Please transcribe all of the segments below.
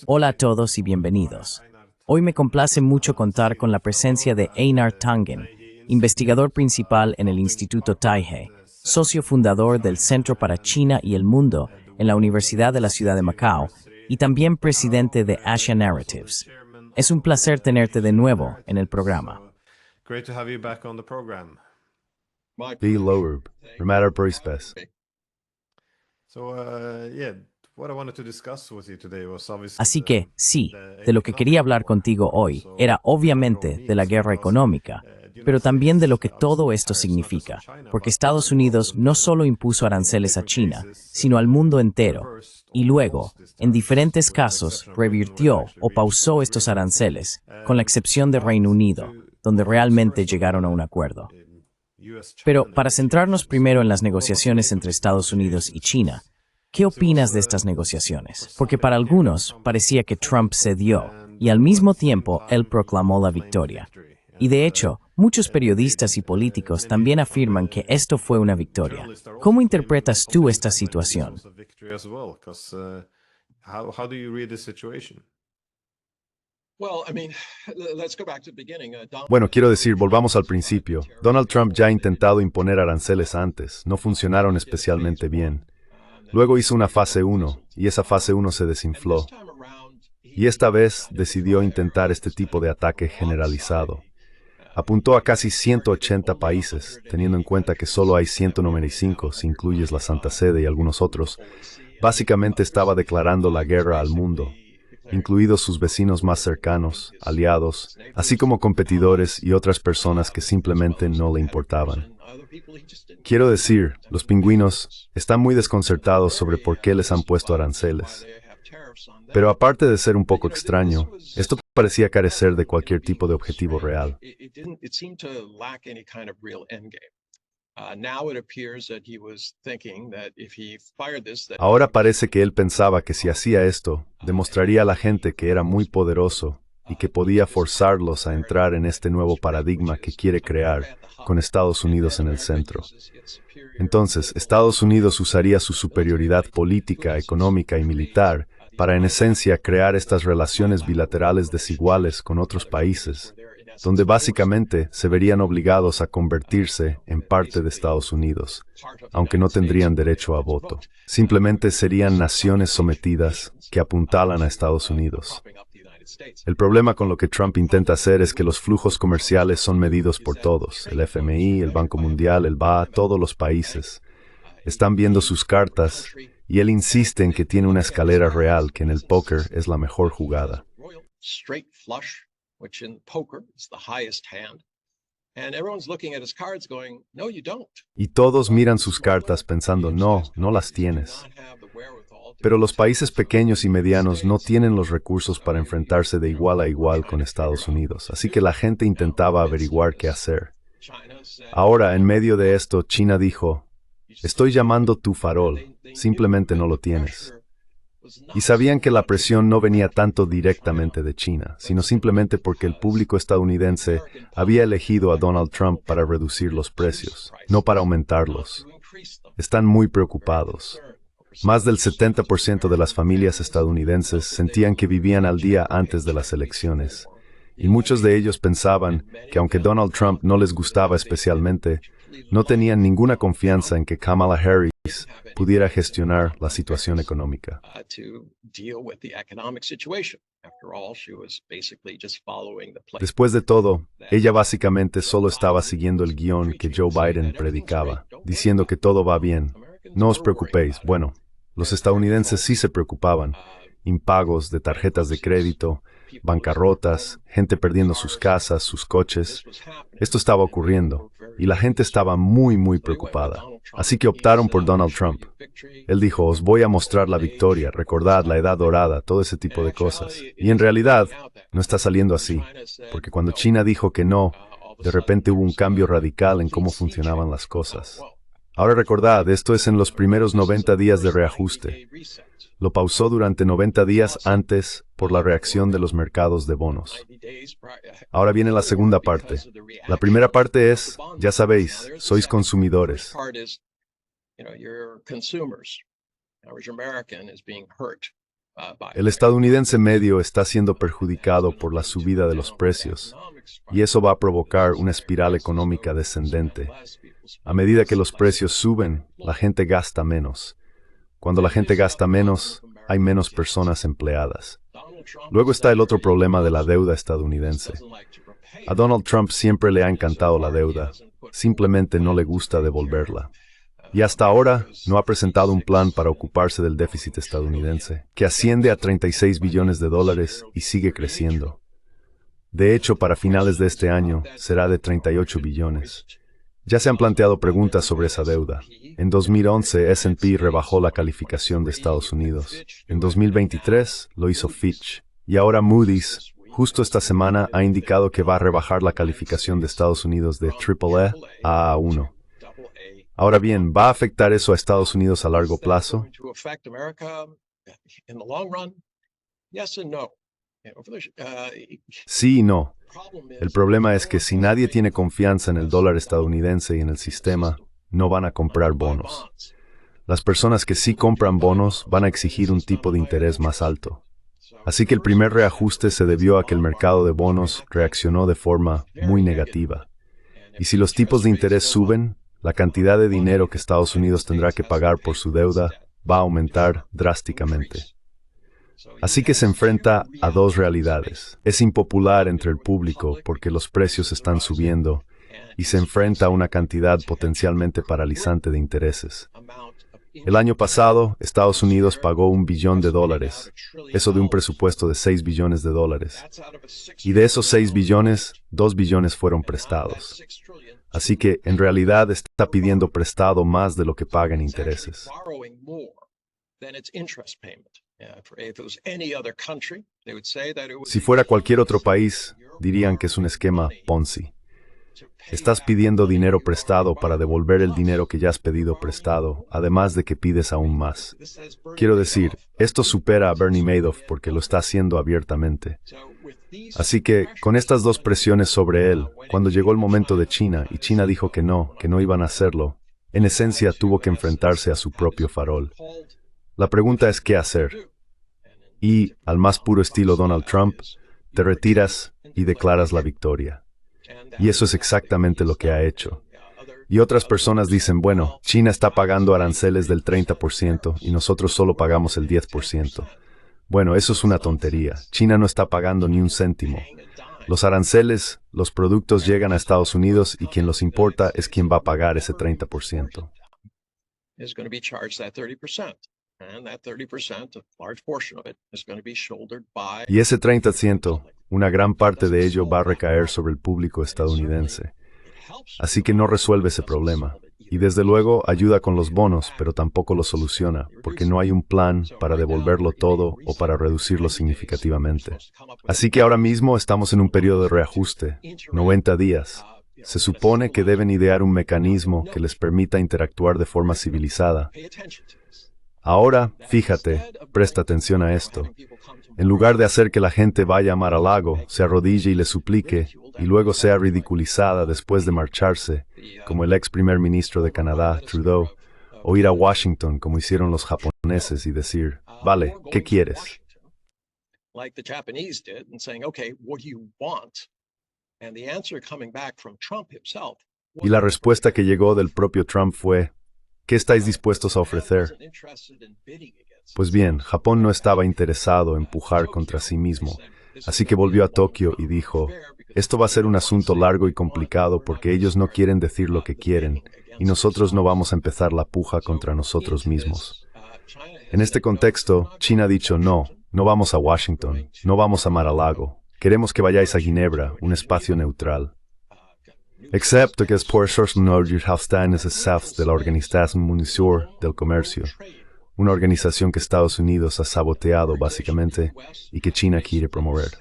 Hola a todos y bienvenidos. Hoy me complace mucho contar con la presencia de Einar Tangen, investigador principal en el Instituto Taipei, socio fundador del Centro para China y el Mundo en la Universidad de la Ciudad de Macao y también presidente de Asia Narratives. Es un placer tenerte de nuevo en el programa. Be Lourb, Rematter Proispes. Así que, sí, de lo que quería hablar contigo hoy era obviamente de la guerra económica, pero también de lo que todo esto significa, porque Estados Unidos no solo impuso aranceles a China, sino al mundo entero, y luego, en diferentes casos, revirtió o pausó estos aranceles, con la excepción de Reino Unido, donde realmente llegaron a un acuerdo. Pero para centrarnos primero en las negociaciones entre Estados Unidos y China, ¿qué opinas de estas negociaciones? Porque para algunos parecía que Trump cedió y al mismo tiempo él proclamó la victoria. Y de hecho, muchos periodistas y políticos también afirman que esto fue una victoria. ¿Cómo interpretas tú esta situación? Bueno, quiero decir, volvamos al principio. Donald Trump ya ha intentado imponer aranceles antes, no funcionaron especialmente bien. Luego hizo una fase 1, y esa fase 1 se desinfló. Y esta vez decidió intentar este tipo de ataque generalizado. Apuntó a casi 180 países, teniendo en cuenta que solo hay 195, si incluyes la Santa Sede y algunos otros. Básicamente estaba declarando la guerra al mundo, incluidos sus vecinos más cercanos, aliados, así como competidores y otras personas que simplemente no le importaban. Quiero decir, los pingüinos están muy desconcertados sobre por qué les han puesto aranceles. Pero aparte de ser un poco extraño, esto parecía carecer de cualquier tipo de objetivo real. Ahora parece que él pensaba que si hacía esto, demostraría a la gente que era muy poderoso y que podía forzarlos a entrar en este nuevo paradigma que quiere crear, con Estados Unidos en el centro. Entonces, Estados Unidos usaría su superioridad política, económica y militar para, en esencia, crear estas relaciones bilaterales desiguales con otros países, donde básicamente se verían obligados a convertirse en parte de Estados Unidos, aunque no tendrían derecho a voto. Simplemente serían naciones sometidas que apuntalan a Estados Unidos. El problema con lo que Trump intenta hacer es que los flujos comerciales son medidos por todos, el FMI, el Banco Mundial, el BA, todos los países. Están viendo sus cartas y él insiste en que tiene una escalera real, que en el póker es la mejor jugada. Y todos miran sus cartas pensando, no, no las tienes. Pero los países pequeños y medianos no tienen los recursos para enfrentarse de igual a igual con Estados Unidos, así que la gente intentaba averiguar qué hacer. Ahora, en medio de esto, China dijo, estoy llamando tu farol, simplemente no lo tienes. Y sabían que la presión no venía tanto directamente de China, sino simplemente porque el público estadounidense había elegido a Donald Trump para reducir los precios, no para aumentarlos. Están muy preocupados. Más del 70% de las familias estadounidenses sentían que vivían al día antes de las elecciones. Y muchos de ellos pensaban que aunque Donald Trump no les gustaba especialmente, no tenían ninguna confianza en que Kamala Harris pudiera gestionar la situación económica. Después de todo, ella básicamente solo estaba siguiendo el guión que Joe Biden predicaba, diciendo que todo va bien. No os preocupéis. Bueno, los estadounidenses sí se preocupaban. Impagos de tarjetas de crédito, bancarrotas, gente perdiendo sus casas, sus coches. Esto estaba ocurriendo, y la gente estaba muy preocupada. Así que optaron por Donald Trump. Él dijo, os voy a mostrar la victoria, recordad la edad dorada, todo ese tipo de cosas. Y en realidad, no está saliendo así, porque cuando China dijo que no, de repente hubo un cambio radical en cómo funcionaban las cosas. Ahora recordad, esto es en los primeros 90 días de reajuste. Lo pausó durante 90 días antes por la reacción de los mercados de bonos. Ahora viene la segunda parte. La primera parte es, ya sabéis, sois consumidores. El estadounidense medio está siendo perjudicado por la subida de los precios, y eso va a provocar una espiral económica descendente. A medida que los precios suben, la gente gasta menos. Cuando la gente gasta menos, hay menos personas empleadas. Luego está el otro problema de la deuda estadounidense. A Donald Trump siempre le ha encantado la deuda, simplemente no le gusta devolverla. Y hasta ahora no ha presentado un plan para ocuparse del déficit estadounidense, que asciende a 36 billones de dólares y sigue creciendo. De hecho, para finales de este año será de 38 billones. Ya se han planteado preguntas sobre esa deuda. En 2011, S&P rebajó la calificación de Estados Unidos. En 2023, lo hizo Fitch. Y ahora Moody's, justo esta semana, ha indicado que va a rebajar la calificación de Estados Unidos de AAA a A1. Ahora bien, ¿va a afectar eso a Estados Unidos a largo plazo? Sí y no. El problema es que si nadie tiene confianza en el dólar estadounidense y en el sistema, no van a comprar bonos. Las personas que sí compran bonos van a exigir un tipo de interés más alto. Así que el primer reajuste se debió a que el mercado de bonos reaccionó de forma muy negativa. Y si los tipos de interés suben, la cantidad de dinero que Estados Unidos tendrá que pagar por su deuda va a aumentar drásticamente. Así que se enfrenta a dos realidades. Es impopular entre el público porque los precios están subiendo y se enfrenta a una cantidad potencialmente paralizante de intereses. El año pasado, Estados Unidos pagó $1 billón, eso de un presupuesto de $6 billones. Y de esos 6 billones, 2 billones fueron prestados. Así que, en realidad, está pidiendo prestado más de lo que paga en intereses. Si fuera cualquier otro país, dirían que es un esquema Ponzi. Estás pidiendo dinero prestado para devolver el dinero que ya has pedido prestado, además de que pides aún más. Quiero decir, esto supera a Bernie Madoff porque lo está haciendo abiertamente. Así que, con estas dos presiones sobre él, cuando llegó el momento de China y China dijo que no iban a hacerlo, en esencia tuvo que enfrentarse a su propio farol. La pregunta es ¿qué hacer? Y, al más puro estilo Donald Trump, te retiras y declaras la victoria. Y eso es exactamente lo que ha hecho. Y otras personas dicen, bueno, China está pagando aranceles del 30% y nosotros solo pagamos el 10%. Bueno, eso es una tontería. China no está pagando ni un céntimo. Los aranceles, los productos llegan a Estados Unidos y quien los importa es quien va a pagar ese 30%. Y ese 30%, una gran parte de ello va a recaer sobre el público estadounidense. Así que no resuelve ese problema. Y desde luego ayuda con los bonos, pero tampoco lo soluciona, porque no hay un plan para devolverlo todo o para reducirlo significativamente. Así que ahora mismo estamos en un periodo de reajuste, 90 días. Se supone que deben idear un mecanismo que les permita interactuar de forma civilizada. Ahora, fíjate, presta atención a esto. En lugar de hacer que la gente vaya a Mar-a-Lago, se arrodille y le suplique, y luego sea ridiculizada después de marcharse, como el ex primer ministro de Canadá, Trudeau, o ir a Washington como hicieron los japoneses y decir, vale, ¿qué quieres? Y la respuesta que llegó del propio Trump fue, ¿qué estáis dispuestos a ofrecer? Pues bien, Japón no estaba interesado en pujar contra sí mismo, así que volvió a Tokio y dijo, esto va a ser un asunto largo y complicado porque ellos no quieren decir lo que quieren, y nosotros no vamos a empezar la puja contra nosotros mismos. En este contexto, China ha dicho no vamos a Washington, no vamos a Mar-a-Lago, queremos que vayáis a Ginebra, un espacio neutral. Excepto que es por eso no están de la Organización Mundial del Comercio, una organización que Estados Unidos ha saboteado básicamente y que China quiere promover.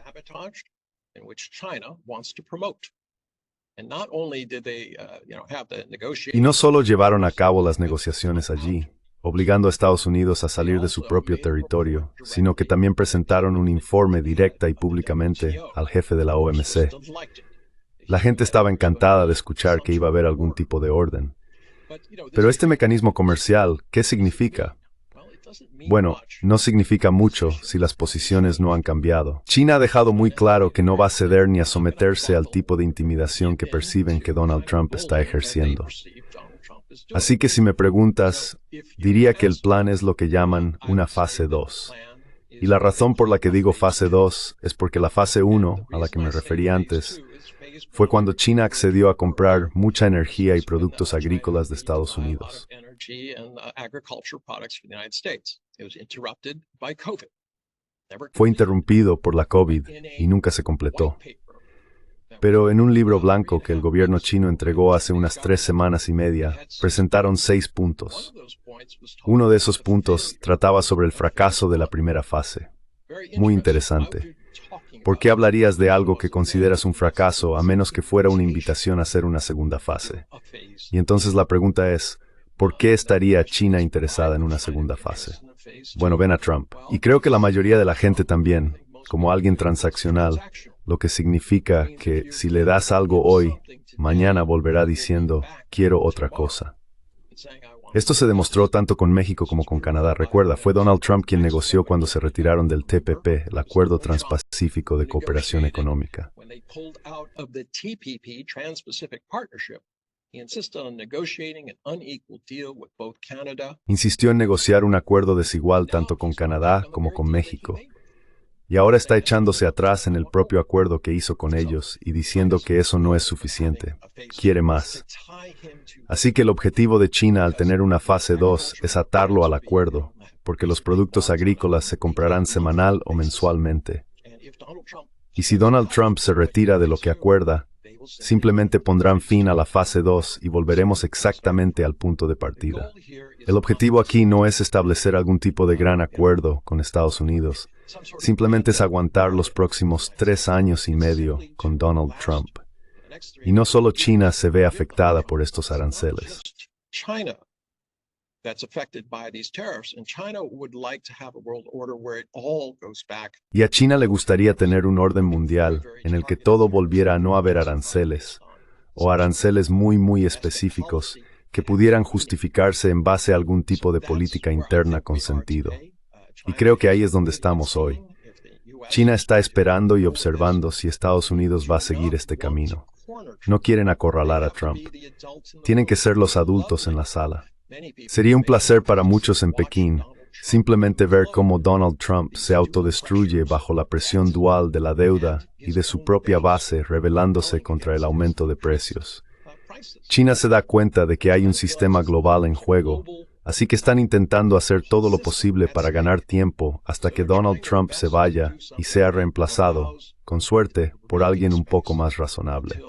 Y no solo llevaron a cabo las negociaciones allí, obligando a Estados Unidos a salir de su propio territorio, sino que también presentaron un informe directa y públicamente al jefe de la OMC. La gente estaba encantada de escuchar que iba a haber algún tipo de orden. Pero este mecanismo comercial, ¿qué significa? Bueno, no significa mucho si las posiciones no han cambiado. China ha dejado muy claro que no va a ceder ni a someterse al tipo de intimidación que perciben que Donald Trump está ejerciendo. Así que si me preguntas, diría que el plan es lo que llaman una fase 2. Y la razón por la que digo fase 2 es porque la fase 1, a la que me referí antes, fue cuando China accedió a comprar mucha energía y productos agrícolas de Estados Unidos. Fue interrumpido por la COVID y nunca se completó. Pero en un libro blanco que el gobierno chino entregó hace unas 3 semanas y media, presentaron 6 puntos. Uno de esos puntos trataba sobre el fracaso de la primera fase. Muy interesante. ¿Por qué hablarías de algo que consideras un fracaso a menos que fuera una invitación a hacer una segunda fase? Y entonces la pregunta es, ¿por qué estaría China interesada en una segunda fase? Bueno, ven a Trump. Y creo que la mayoría de la gente también, como alguien transaccional, lo que significa que si le das algo hoy, mañana volverá diciendo, quiero otra cosa. Esto se demostró tanto con México como con Canadá. Recuerda, fue Donald Trump quien negoció cuando se retiraron del TPP, el Acuerdo Transpacífico de Cooperación Económica. Insistió en negociar un acuerdo desigual tanto con Canadá como con México. Y ahora está echándose atrás en el propio acuerdo que hizo con ellos y diciendo que eso no es suficiente. Quiere más. Así que el objetivo de China al tener una fase 2 es atarlo al acuerdo, porque los productos agrícolas se comprarán semanal o mensualmente. Y si Donald Trump se retira de lo que acuerda, simplemente pondrán fin a la fase 2 y volveremos exactamente al punto de partida. El objetivo aquí no es establecer algún tipo de gran acuerdo con Estados Unidos. Simplemente es aguantar los próximos 3 años y medio con Donald Trump. Y no solo China se ve afectada por estos aranceles. Y a China le gustaría tener un orden mundial en el que todo volviera a no haber aranceles, o aranceles muy específicos que pudieran justificarse en base a algún tipo de política interna con sentido. Y creo que ahí es donde estamos hoy. China está esperando y observando si Estados Unidos va a seguir este camino. No quieren acorralar a Trump. Tienen que ser los adultos en la sala. Sería un placer para muchos en Pekín simplemente ver cómo Donald Trump se autodestruye bajo la presión dual de la deuda y de su propia base rebelándose contra el aumento de precios. China se da cuenta de que hay un sistema global en juego, así que están intentando hacer todo lo posible para ganar tiempo hasta que Donald Trump se vaya y sea reemplazado, con suerte, por alguien un poco más razonable.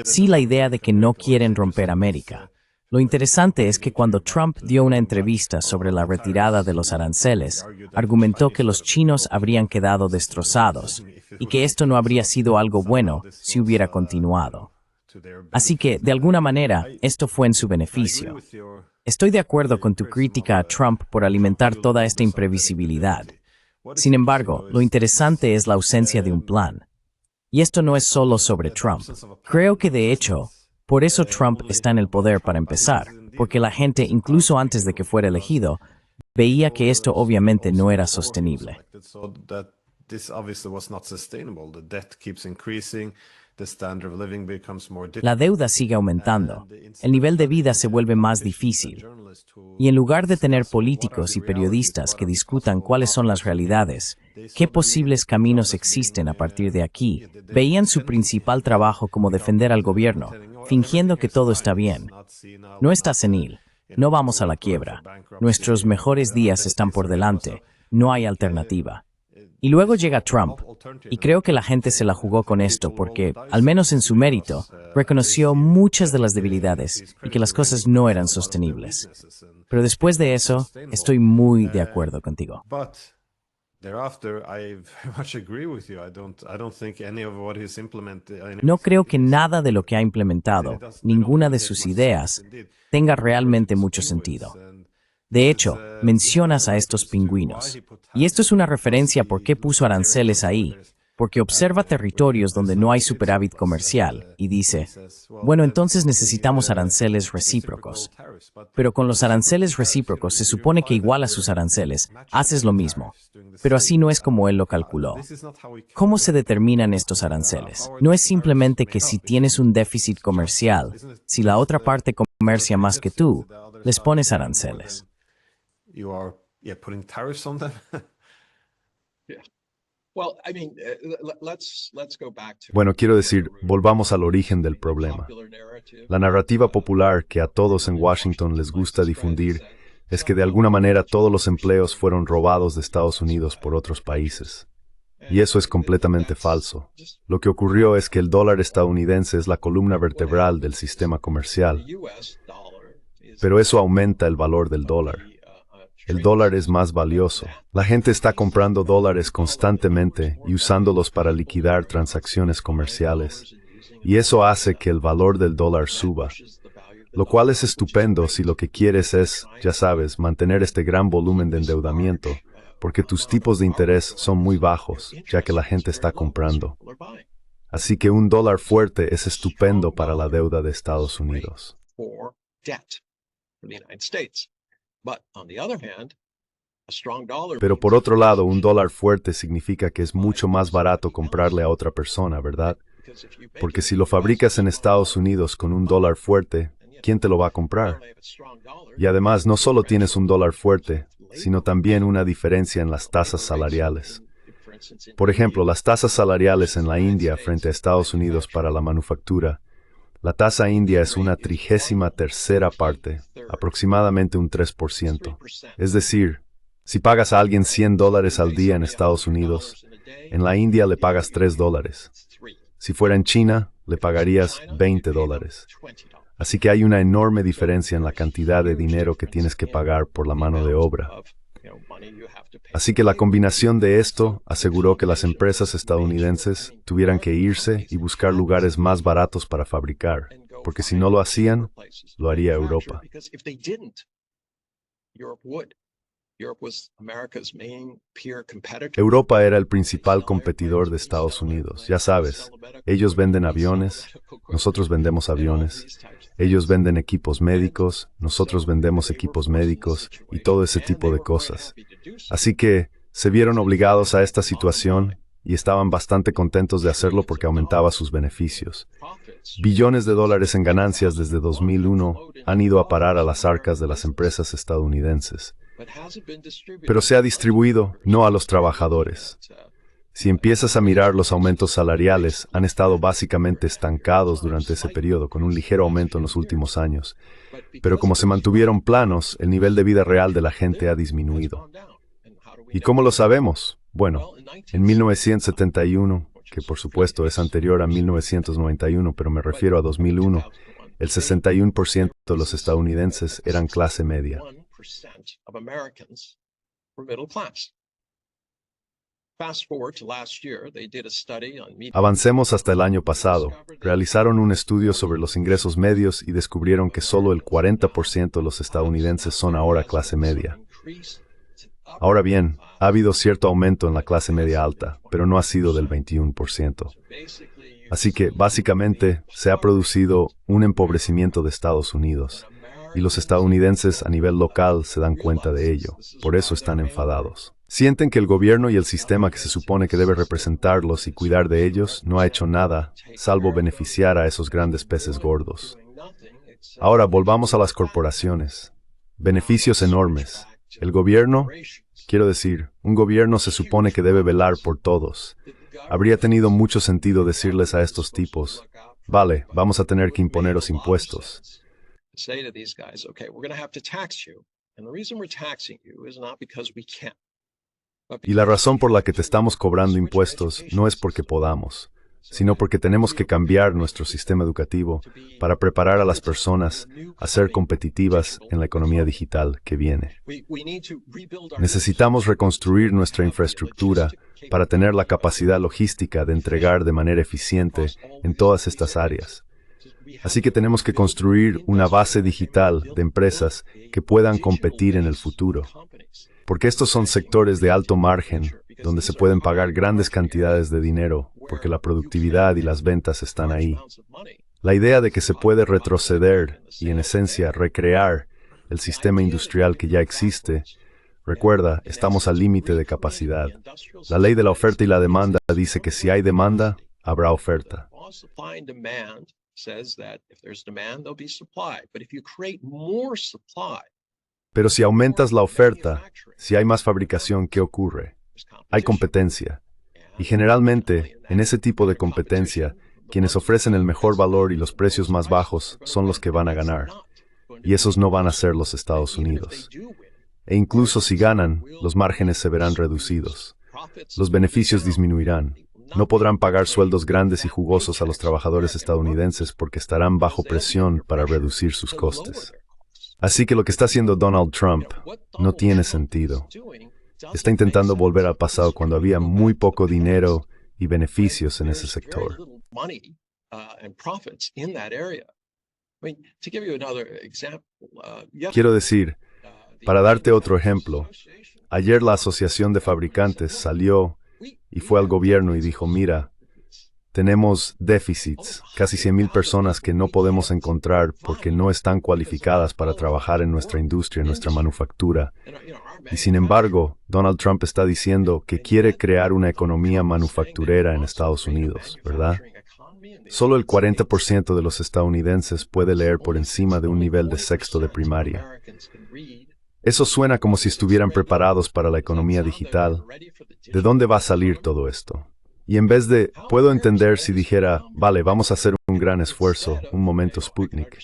Sí, la idea de que no quieren romper América. Lo interesante es que cuando Trump dio una entrevista sobre la retirada de los aranceles, argumentó que los chinos habrían quedado destrozados y que esto no habría sido algo bueno si hubiera continuado. Así que, de alguna manera, esto fue en su beneficio. Estoy de acuerdo con tu crítica a Trump por alimentar toda esta imprevisibilidad. Sin embargo, lo interesante es la ausencia de un plan. Y esto no es solo sobre Trump. Creo que, de hecho, por eso Trump está en el poder para empezar, porque la gente, incluso antes de que fuera elegido, veía que esto obviamente no era sostenible. La deuda sigue aumentando, el nivel de vida se vuelve más difícil, y en lugar de tener políticos y periodistas que discutan cuáles son las realidades, qué posibles caminos existen a partir de aquí, veían su principal trabajo como defender al gobierno, fingiendo que todo está bien. No está senil, no vamos a la quiebra, nuestros mejores días están por delante, no hay alternativa. Y luego llega Trump, y creo que la gente se la jugó con esto porque, al menos en su mérito, reconoció muchas de las debilidades y que las cosas no eran sostenibles. Pero después de eso, estoy muy de acuerdo contigo. No creo que nada de lo que ha implementado, ninguna de sus ideas, tenga realmente mucho sentido. De hecho, mencionas a estos pingüinos. Y esto es una referencia a por qué puso aranceles ahí, porque observa territorios donde no hay superávit comercial y dice, bueno, entonces necesitamos aranceles recíprocos. Pero con los aranceles recíprocos se supone que igual a sus aranceles, haces lo mismo. Pero así no es como él lo calculó. ¿Cómo se determinan estos aranceles? No es simplemente que si tienes un déficit comercial, si la otra parte comercia más que tú, les pones aranceles. Bueno, quiero decir, volvamos al origen del problema. La narrativa popular que a todos en Washington les gusta difundir es que de alguna manera todos los empleos fueron robados de Estados Unidos por otros países. Y eso es completamente falso. Lo que ocurrió es que el dólar estadounidense es la columna vertebral del sistema comercial. Pero eso aumenta el valor del dólar. El dólar es más valioso. La gente está comprando dólares constantemente y usándolos para liquidar transacciones comerciales. Y eso hace que el valor del dólar suba. Lo cual es estupendo si lo que quieres es, ya sabes, mantener este gran volumen de endeudamiento, porque tus tipos de interés son muy bajos, ya que la gente está comprando. Así que un dólar fuerte es estupendo para la deuda de Estados Unidos. Pero por otro lado, un dólar fuerte significa que es mucho más barato comprarle a otra persona, ¿verdad? Porque si lo fabricas en Estados Unidos con un dólar fuerte, ¿quién te lo va a comprar? Y además, no solo tienes un dólar fuerte, sino también una diferencia en las tasas salariales. Por ejemplo, las tasas salariales en la India frente a Estados Unidos para la manufactura. La tasa india es una 33ª parte, aproximadamente un 3%. Es decir, si pagas a alguien $100 al día en Estados Unidos, en la India le pagas $3. Si fuera en China, le pagarías $20. Así que hay una enorme diferencia en la cantidad de dinero que tienes que pagar por la mano de obra. Así que la combinación de esto aseguró que las empresas estadounidenses tuvieran que irse y buscar lugares más baratos para fabricar, porque si no lo hacían, lo haría Europa. Europa era el principal competidor de Estados Unidos, ya sabes. Ellos venden aviones, nosotros vendemos aviones. Ellos venden equipos médicos, nosotros vendemos equipos médicos y todo ese tipo de cosas. Así que se vieron obligados a esta situación y estaban bastante contentos de hacerlo porque aumentaba sus beneficios. Billones de dólares en ganancias desde 2001 han ido a parar a las arcas de las empresas estadounidenses. Pero se ha distribuido no a los trabajadores. Si empiezas a mirar los aumentos salariales, han estado básicamente estancados durante ese periodo, con un ligero aumento en los últimos años. Pero como se mantuvieron planos, el nivel de vida real de la gente ha disminuido. ¿Y cómo lo sabemos? Bueno, en 1971, que por supuesto es anterior a 1991, pero me refiero a 2001, el 61% de los estadounidenses eran clase media. Avancemos hasta el año pasado. Realizaron un estudio sobre los ingresos medios y descubrieron que solo el 40% de los estadounidenses son ahora clase media. Ahora bien, ha habido cierto aumento en la clase media alta, pero no ha sido del 21%. Así que, básicamente, se ha producido un empobrecimiento de Estados Unidos. Y los estadounidenses a nivel local se dan cuenta de ello. Por eso están enfadados. Sienten que el gobierno y el sistema que se supone que debe representarlos y cuidar de ellos no ha hecho nada, salvo beneficiar a esos grandes peces gordos. Ahora volvamos a las corporaciones. Beneficios enormes. El gobierno, quiero decir, un gobierno se supone que debe velar por todos. Habría tenido mucho sentido decirles a estos tipos, vale, vamos a tener que imponeros impuestos. Y la razón por la que te estamos cobrando impuestos no es porque podamos, sino porque tenemos que cambiar nuestro sistema educativo para preparar a las personas a ser competitivas en la economía digital que viene. Necesitamos reconstruir nuestra infraestructura para tener la capacidad logística de entregar de manera eficiente en todas estas áreas. Así que tenemos que construir una base digital de empresas que puedan competir en el futuro. Porque estos son sectores de alto margen donde se pueden pagar grandes cantidades de dinero, porque la productividad y las ventas están ahí. La idea de que se puede retroceder y, en esencia, recrear el sistema industrial que ya existe. Recuerda, estamos al límite de capacidad. La ley de la oferta y la demanda dice que si hay demanda, habrá oferta. Pero si aumentas la oferta, si hay más fabricación, ¿qué ocurre? Hay competencia. Y generalmente, en ese tipo de competencia, quienes ofrecen el mejor valor y los precios más bajos son los que van a ganar. Y esos no van a ser los Estados Unidos. E incluso si ganan, los márgenes se verán reducidos. Los beneficios disminuirán. No podrán pagar sueldos grandes y jugosos a los trabajadores estadounidenses porque estarán bajo presión para reducir sus costes. Así que lo que está haciendo Donald Trump no tiene sentido. Está intentando volver al pasado cuando había muy poco dinero y beneficios en ese sector. Quiero decir, para darte otro ejemplo, ayer la Asociación de Fabricantes salió y fue al gobierno y dijo, mira, tenemos déficits, casi 100,000 personas que no podemos encontrar porque no están cualificadas para trabajar en nuestra industria, en nuestra manufactura. Y sin embargo, Donald Trump está diciendo que quiere crear una economía manufacturera en Estados Unidos, ¿verdad? Solo el 40% de los estadounidenses puede leer por encima de un nivel de sexto de primaria. Eso suena como si estuvieran preparados para la economía digital. ¿De dónde va a salir todo esto? Y en vez de, puedo entender si dijera, vale, vamos a hacer un gran esfuerzo, un momento Sputnik.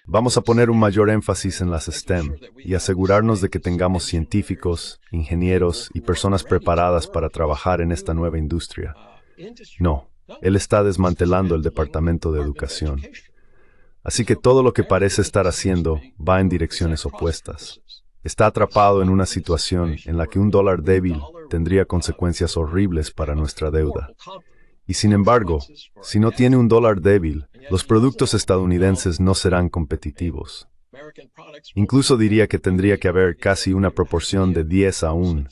Vamos a poner un mayor énfasis en las STEM y asegurarnos de que tengamos científicos, ingenieros y personas preparadas para trabajar en esta nueva industria. No, él está desmantelando el Departamento de Educación. Así que todo lo que parece estar haciendo va en direcciones opuestas. Está atrapado en una situación en la que un dólar débil tendría consecuencias horribles para nuestra deuda. Y sin embargo, si no tiene un dólar débil, los productos estadounidenses no serán competitivos. Incluso diría que tendría que haber casi una proporción de 10 a 1,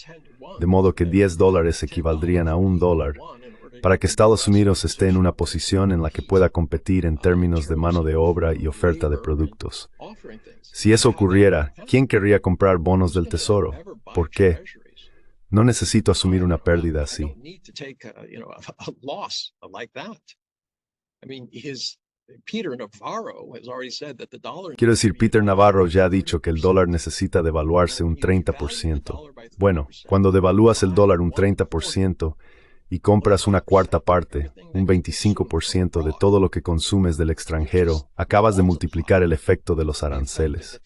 de modo que $10 equivaldrían a $1, para que Estados Unidos esté en una posición en la que pueda competir en términos de mano de obra y oferta de productos. Si eso ocurriera, ¿quién querría comprar bonos del Tesoro? ¿Por qué? No necesito asumir una pérdida así. Quiero decir, Peter Navarro ya ha dicho que el dólar necesita devaluarse un 30%. Bueno, cuando devalúas el dólar un 30% y compras una cuarta parte, un 25% de todo lo que consumes del extranjero, acabas de multiplicar el efecto de los aranceles.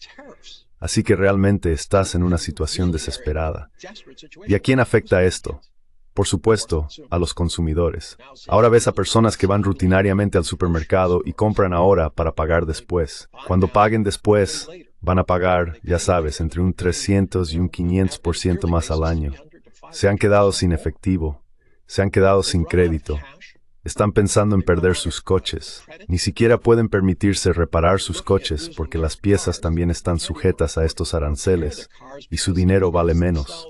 Así que realmente estás en una situación desesperada. ¿Y a quién afecta esto? Por supuesto, a los consumidores. Ahora ves a personas que van rutinariamente al supermercado y compran ahora para pagar después. Cuando paguen después, van a pagar, ya sabes, entre un 300 y un 500% más al año. Se han quedado sin efectivo. Se han quedado sin crédito. Están pensando en perder sus coches. Ni siquiera pueden permitirse reparar sus coches porque las piezas también están sujetas a estos aranceles y su dinero vale menos.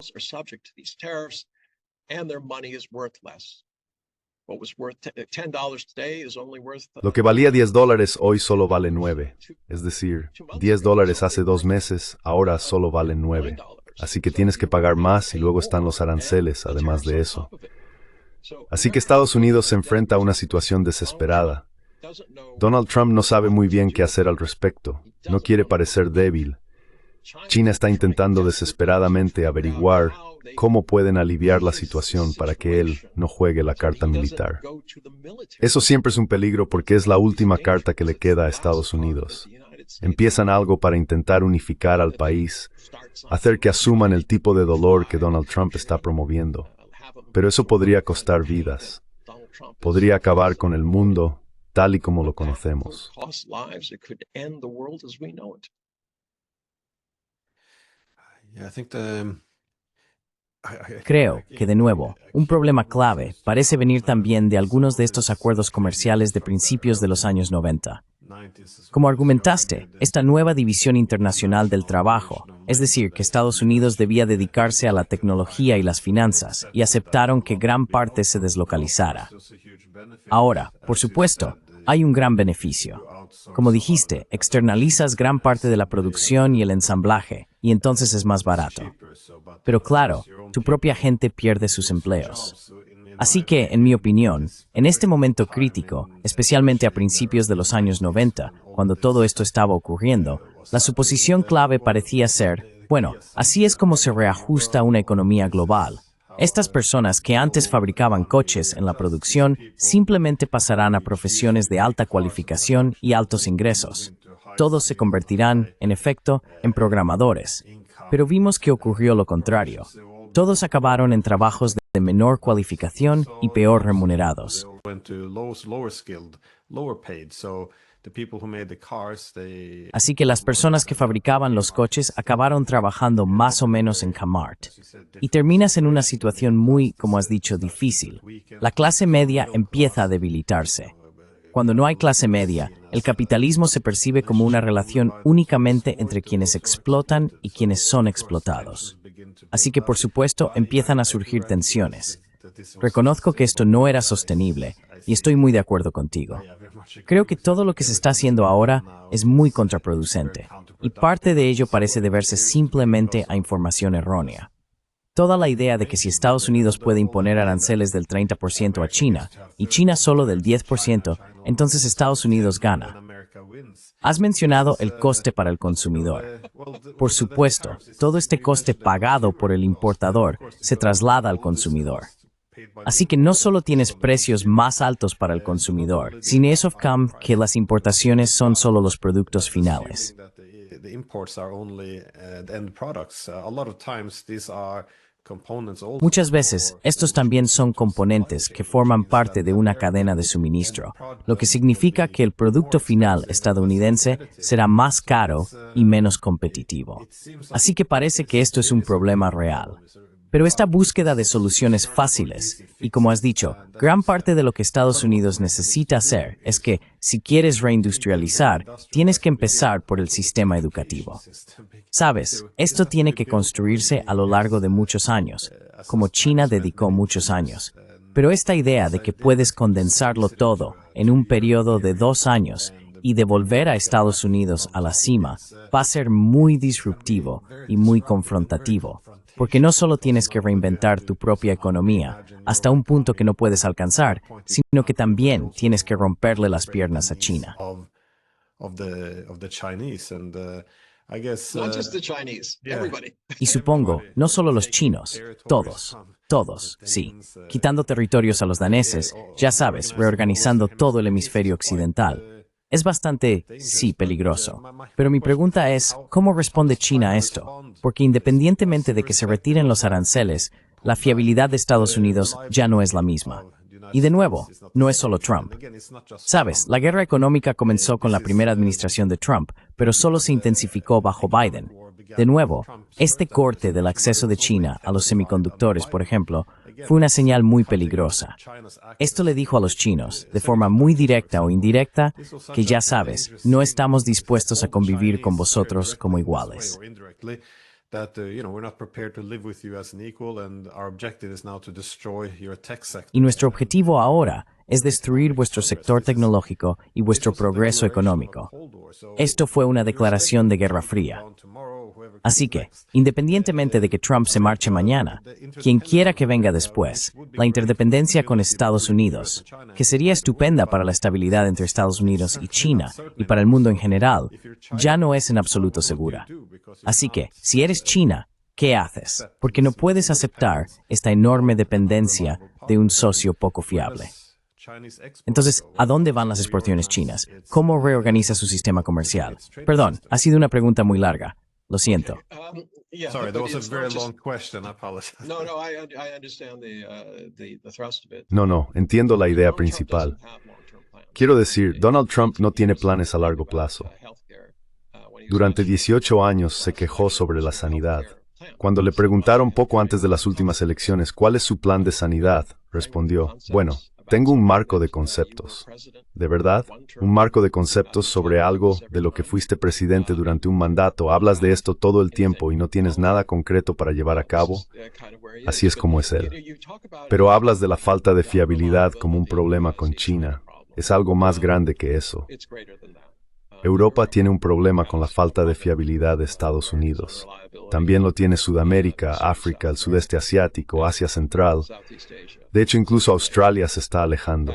Lo que valía $10 hoy solo vale 9. Es decir, $10 hace 2 meses, ahora solo valen 9. Así que tienes que pagar más y luego están los aranceles, además de eso. Así que Estados Unidos se enfrenta a una situación desesperada. Donald Trump no sabe muy bien qué hacer al respecto. No quiere parecer débil. China está intentando desesperadamente averiguar cómo pueden aliviar la situación para que él no juegue la carta militar. Eso siempre es un peligro porque es la última carta que le queda a Estados Unidos. Empiezan algo para intentar unificar al país, hacer que asuman el tipo de dolor que Donald Trump está promoviendo. Pero eso podría costar vidas. Podría acabar con el mundo tal y como lo conocemos. Creo que, de nuevo, un problema clave parece venir también de algunos de estos acuerdos comerciales de principios de los años 90. Como argumentaste, esta nueva división internacional del trabajo, es decir, que Estados Unidos debía dedicarse a la tecnología y las finanzas, y aceptaron que gran parte se deslocalizara. Ahora, por supuesto, hay un gran beneficio. Como dijiste, externalizas gran parte de la producción y el ensamblaje, y entonces es más barato. Pero claro, tu propia gente pierde sus empleos. Así que, en mi opinión, en este momento crítico, especialmente a principios de los años 90, cuando todo esto estaba ocurriendo, la suposición clave parecía ser, bueno, así es como se reajusta una economía global. Estas personas que antes fabricaban coches en la producción simplemente pasarán a profesiones de alta cualificación y altos ingresos. Todos se convertirán, en efecto, en programadores. Pero vimos que ocurrió lo contrario. Todos acabaron en trabajos de menor cualificación y peor remunerados. Así que las personas que fabricaban los coches acabaron trabajando más o menos en Kmart. Y terminas en una situación muy, como has dicho, difícil. La clase media empieza a debilitarse. Cuando no hay clase media, el capitalismo se percibe como una relación únicamente entre quienes explotan y quienes son explotados. Así que, por supuesto, empiezan a surgir tensiones. Reconozco que esto no era sostenible y estoy muy de acuerdo contigo. Creo que todo lo que se está haciendo ahora es muy contraproducente y parte de ello parece deberse simplemente a información errónea. Toda la idea de que si Estados Unidos puede imponer aranceles del 30% a China y China solo del 10%, entonces Estados Unidos gana. Has mencionado el coste para el consumidor. Por supuesto, todo este coste pagado por el importador se traslada al consumidor. Así que no solo tienes precios más altos para el consumidor, sino eso que las importaciones son solo los productos finales. Muchas veces, estos también son componentes que forman parte de una cadena de suministro, lo que significa que el producto final estadounidense será más caro y menos competitivo. Así que parece que esto es un problema real. Pero esta búsqueda de soluciones fáciles, y como has dicho, gran parte de lo que Estados Unidos necesita hacer es que, si quieres reindustrializar, tienes que empezar por el sistema educativo. Sabes, esto tiene que construirse a lo largo de muchos años, como China dedicó muchos años. Pero esta idea de que puedes condensarlo todo en un periodo de 2 años y devolver a Estados Unidos a la cima va a ser muy disruptivo y muy confrontativo. Porque no solo tienes que reinventar tu propia economía hasta un punto que no puedes alcanzar, sino que también tienes que romperle las piernas a China. Y supongo, no solo los chinos, todos, sí, quitando territorios a los daneses, ya sabes, reorganizando todo el hemisferio occidental. Es bastante, sí, peligroso. Pero mi pregunta es, ¿cómo responde China a esto? Porque independientemente de que se retiren los aranceles, la fiabilidad de Estados Unidos ya no es la misma. Y de nuevo, no es solo Trump. Sabes, la guerra económica comenzó con la primera administración de Trump, pero solo se intensificó bajo Biden. De nuevo, este corte del acceso de China a los semiconductores, por ejemplo, fue una señal muy peligrosa. Esto le dijo a los chinos, de forma muy directa o indirecta, que ya sabes, no estamos dispuestos a convivir con vosotros como iguales. Y nuestro objetivo ahora es destruir vuestro sector tecnológico y vuestro progreso económico. Esto fue una declaración de Guerra Fría. Así que, independientemente de que Trump se marche mañana, quien quiera que venga después, la interdependencia con Estados Unidos, que sería estupenda para la estabilidad entre Estados Unidos y China y para el mundo en general, ya no es en absoluto segura. Así que, si eres China, ¿qué haces? Porque no puedes aceptar esta enorme dependencia de un socio poco fiable. Entonces, ¿a dónde van las exportaciones chinas? ¿Cómo reorganiza su sistema comercial? Perdón, ha sido una pregunta muy larga. Lo siento. Sorry, that was a very long question. I apologize. No, I understand the thrust of it. No, entiendo la idea principal. Quiero decir, Donald Trump no tiene planes a largo plazo. Durante 18 años se quejó sobre la sanidad. Cuando le preguntaron poco antes de las últimas elecciones cuál es su plan de sanidad, respondió, bueno, Tengo un marco de conceptos. ¿De verdad? Un marco de conceptos sobre algo de lo que fuiste presidente durante un mandato. Hablas de esto todo el tiempo y no tienes nada concreto para llevar a cabo. Así es como es él. Pero hablas de la falta de fiabilidad como un problema con China. Es algo más grande que eso. Europa tiene un problema con la falta de fiabilidad de Estados Unidos. También lo tiene Sudamérica, África, el sudeste asiático, Asia Central. De hecho, incluso Australia se está alejando.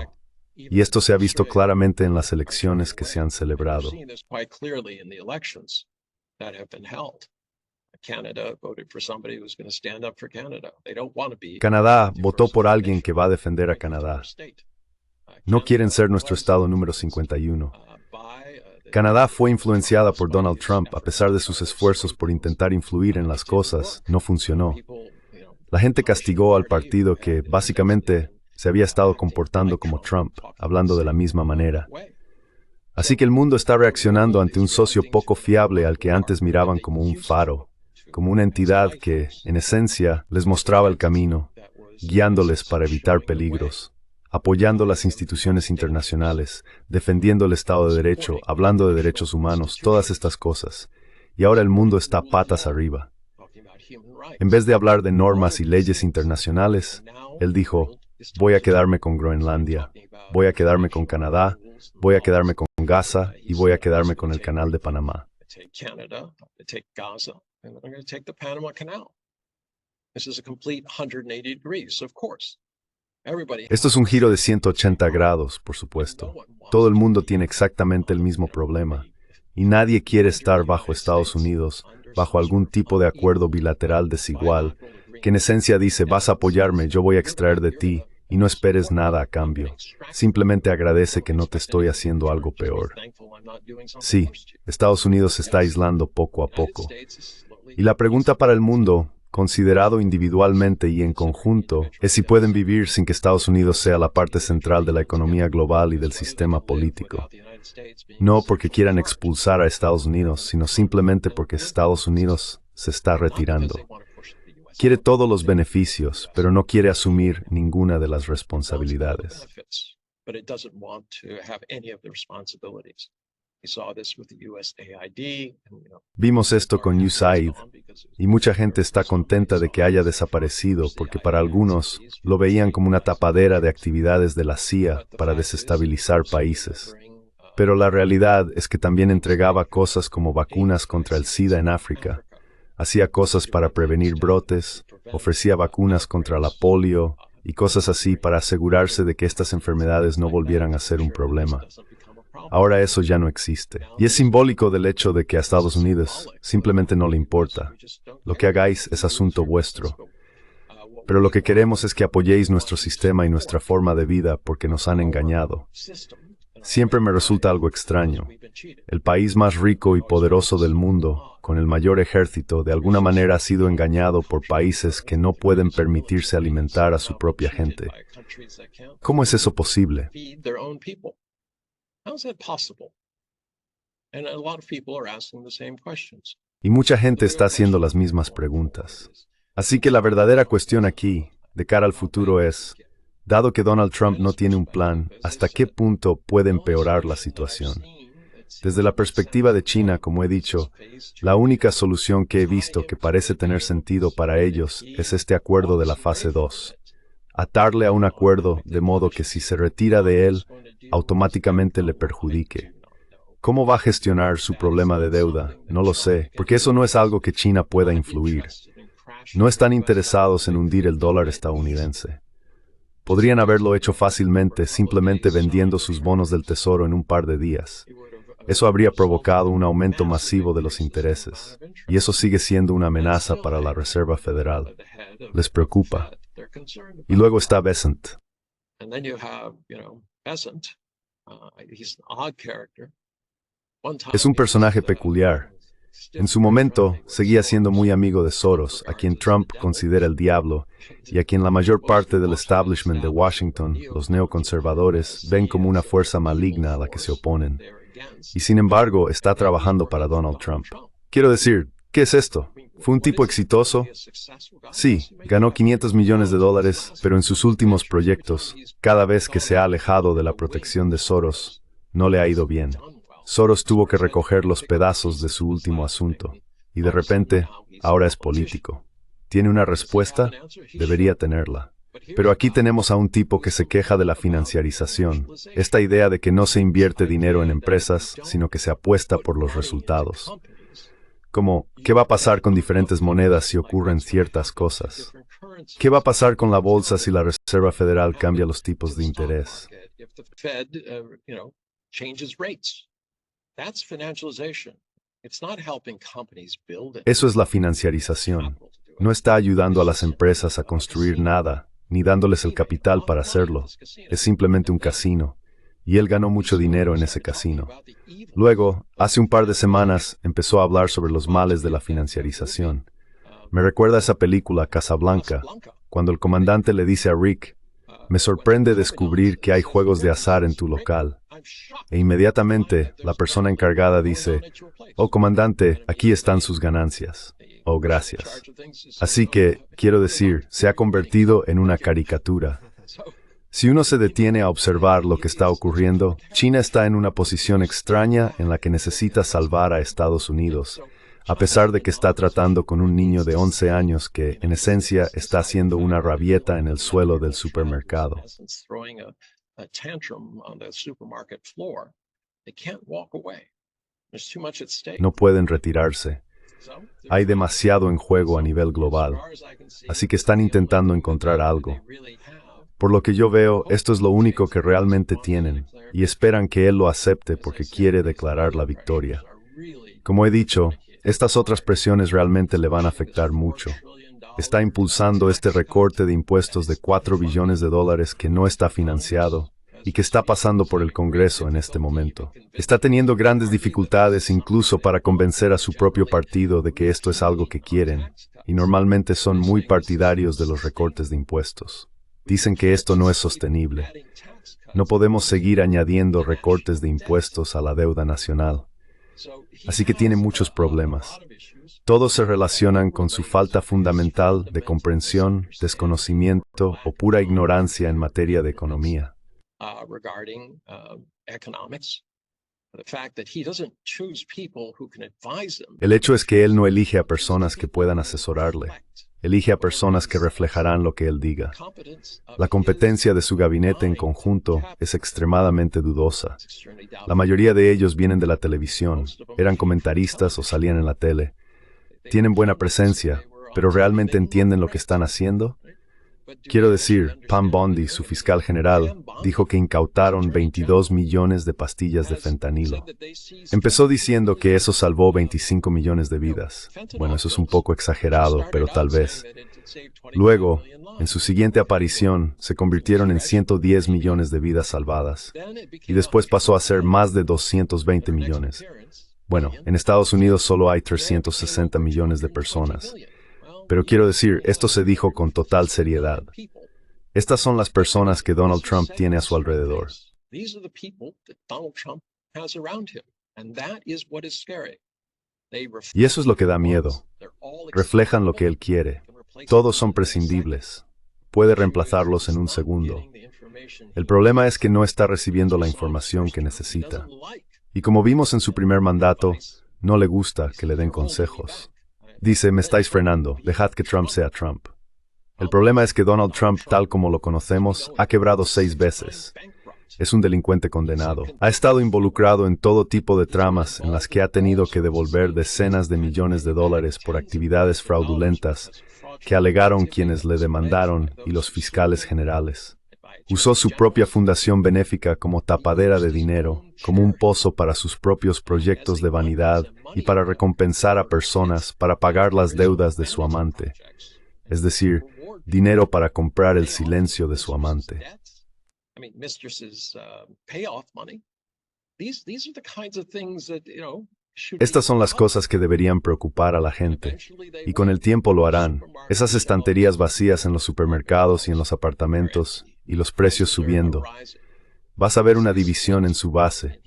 Y esto se ha visto claramente en las elecciones que se han celebrado. Canadá votó por alguien que va a defender a Canadá. No quieren ser nuestro estado número 51. Canadá fue influenciada por Donald Trump a pesar de sus esfuerzos por intentar influir en las cosas. No funcionó. La gente castigó al partido que, básicamente, se había estado comportando como Trump, hablando de la misma manera. Así que el mundo está reaccionando ante un socio poco fiable al que antes miraban como un faro, como una entidad que, en esencia, les mostraba el camino, guiándoles para evitar peligros, apoyando las instituciones internacionales, defendiendo el Estado de Derecho, hablando de derechos humanos, todas estas cosas. Y ahora el mundo está patas arriba. En vez de hablar de normas y leyes internacionales, él dijo, voy a quedarme con Groenlandia, voy a quedarme con Canadá, voy a quedarme con Gaza y voy a quedarme con el Canal de Panamá. Esto es un giro de 180 grados, por supuesto. Todo el mundo tiene exactamente el mismo problema. Y nadie quiere estar bajo Estados Unidos, bajo algún tipo de acuerdo bilateral desigual, que en esencia dice, vas a apoyarme, yo voy a extraer de ti, y no esperes nada a cambio. Simplemente agradece que no te estoy haciendo algo peor. Sí, Estados Unidos se está aislando poco a poco. Y la pregunta para el mundo, considerado individualmente y en conjunto, es si pueden vivir sin que Estados Unidos sea la parte central de la economía global y del sistema político. No porque quieran expulsar a Estados Unidos, sino simplemente porque Estados Unidos se está retirando. Quiere todos los beneficios, pero no quiere asumir ninguna de las responsabilidades. Vimos esto con USAID, y mucha gente está contenta de que haya desaparecido porque para algunos lo veían como una tapadera de actividades de la CIA para desestabilizar países. Pero la realidad es que también entregaba cosas como vacunas contra el SIDA en África, hacía cosas para prevenir brotes, ofrecía vacunas contra la polio y cosas así para asegurarse de que estas enfermedades no volvieran a ser un problema. Ahora eso ya no existe. Y es simbólico del hecho de que a Estados Unidos simplemente no le importa. Lo que hagáis es asunto vuestro. Pero lo que queremos es que apoyéis nuestro sistema y nuestra forma de vida porque nos han engañado. Siempre me resulta algo extraño. El país más rico y poderoso del mundo, con el mayor ejército, de alguna manera ha sido engañado por países que no pueden permitirse alimentar a su propia gente. ¿Cómo es eso posible? Y mucha gente está haciendo las mismas preguntas. Así que la verdadera cuestión aquí, de cara al futuro, es, dado que Donald Trump no tiene un plan, ¿hasta qué punto puede empeorar la situación? Desde la perspectiva de China, como he dicho, la única solución que he visto que parece tener sentido para ellos es este acuerdo de la fase 2. Atarle a un acuerdo de modo que si se retira de él, automáticamente le perjudique. ¿Cómo va a gestionar su problema de deuda? No lo sé, porque eso no es algo que China pueda influir. No están interesados en hundir el dólar estadounidense. Podrían haberlo hecho fácilmente simplemente vendiendo sus bonos del tesoro en un par de días. Eso habría provocado un aumento masivo de los intereses. Y eso sigue siendo una amenaza para la Reserva Federal. Les preocupa. Y luego está Bessent. Es un personaje peculiar. En su momento, seguía siendo muy amigo de Soros, a quien Trump considera el diablo, y a quien la mayor parte del establishment de Washington, los neoconservadores, ven como una fuerza maligna a la que se oponen. Y sin embargo, está trabajando para Donald Trump. Quiero decir, ¿Qué es esto? ¿Fue un tipo exitoso? Sí, ganó $500 millones, pero en sus últimos proyectos, cada vez que se ha alejado de la protección de Soros, no le ha ido bien. Soros tuvo que recoger los pedazos de su último asunto, y de repente, ahora es político. ¿Tiene una respuesta? Debería tenerla. Pero aquí tenemos a un tipo que se queja de la financiarización, esta idea de que no se invierte dinero en empresas, sino que se apuesta por los resultados. Como, ¿qué va a pasar con diferentes monedas si ocurren ciertas cosas? ¿Qué va a pasar con la bolsa si la Reserva Federal cambia los tipos de interés? Eso es la financiarización. No está ayudando a las empresas a construir nada, ni dándoles el capital para hacerlo. Es simplemente un casino. Y él ganó mucho dinero en ese casino. Luego, hace un par de semanas, empezó a hablar sobre los males de la financiarización. Me recuerda a esa película Casablanca, cuando el comandante le dice a Rick, me sorprende descubrir que hay juegos de azar en tu local. E inmediatamente, la persona encargada dice, oh comandante, aquí están sus ganancias. Oh, gracias. Así que, quiero decir, se ha convertido en una caricatura. Si uno se detiene a observar lo que está ocurriendo, China está en una posición extraña en la que necesita salvar a Estados Unidos, a pesar de que está tratando con un niño de 11 años que, en esencia, está haciendo una rabieta en el suelo del supermercado. No pueden retirarse. Hay demasiado en juego a nivel global, así que están intentando encontrar algo. Por lo que yo veo, esto es lo único que realmente tienen, y esperan que él lo acepte porque quiere declarar la victoria. Como he dicho, estas otras presiones realmente le van a afectar mucho. Está impulsando este recorte de impuestos de $4 billones que no está financiado y que está pasando por el Congreso en este momento. Está teniendo grandes dificultades incluso para convencer a su propio partido de que esto es algo que quieren, y normalmente son muy partidarios de los recortes de impuestos. Dicen que esto no es sostenible. No podemos seguir añadiendo recortes de impuestos a la deuda nacional. Así que tiene muchos problemas. Todos se relacionan con su falta fundamental de comprensión, desconocimiento o pura ignorancia en materia de economía. El hecho es que él no elige a personas que puedan asesorarle. Elige a personas que reflejarán lo que él diga. La competencia de su gabinete en conjunto es extremadamente dudosa. La mayoría de ellos vienen de la televisión, eran comentaristas o salían en la tele. Tienen buena presencia, pero ¿realmente entienden lo que están haciendo? Quiero decir, Pam Bondi, su fiscal general, dijo que incautaron 22 millones de pastillas de fentanilo. Empezó diciendo que eso salvó 25 millones de vidas. Bueno, eso es un poco exagerado, pero tal vez. Luego, en su siguiente aparición, se convirtieron en 110 millones de vidas salvadas. Y después pasó a ser más de 220 millones. Bueno, en Estados Unidos solo hay 360 millones de personas. Pero quiero decir, esto se dijo con total seriedad. Estas son las personas que Donald Trump tiene a su alrededor. Y eso es lo que da miedo. Reflejan lo que él quiere. Todos son prescindibles. Puede reemplazarlos en un segundo. El problema es que no está recibiendo la información que necesita. Y como vimos en su primer mandato, no le gusta que le den consejos. Dice, me estáis frenando, dejad que Trump sea Trump. El problema es que Donald Trump, tal como lo conocemos, ha quebrado 6 veces. Es un delincuente condenado. Ha estado involucrado en todo tipo de tramas en las que ha tenido que devolver decenas de millones de dólares por actividades fraudulentas que alegaron quienes le demandaron y los fiscales generales. Usó su propia fundación benéfica como tapadera de dinero, como un pozo para sus propios proyectos de vanidad y para recompensar a personas para pagar las deudas de su amante. Es decir, dinero para comprar el silencio de su amante. Estas son las cosas que deberían preocupar a la gente, y con el tiempo lo harán. Esas estanterías vacías en los supermercados y en los apartamentos, y los precios subiendo. Vas a ver una división en su base,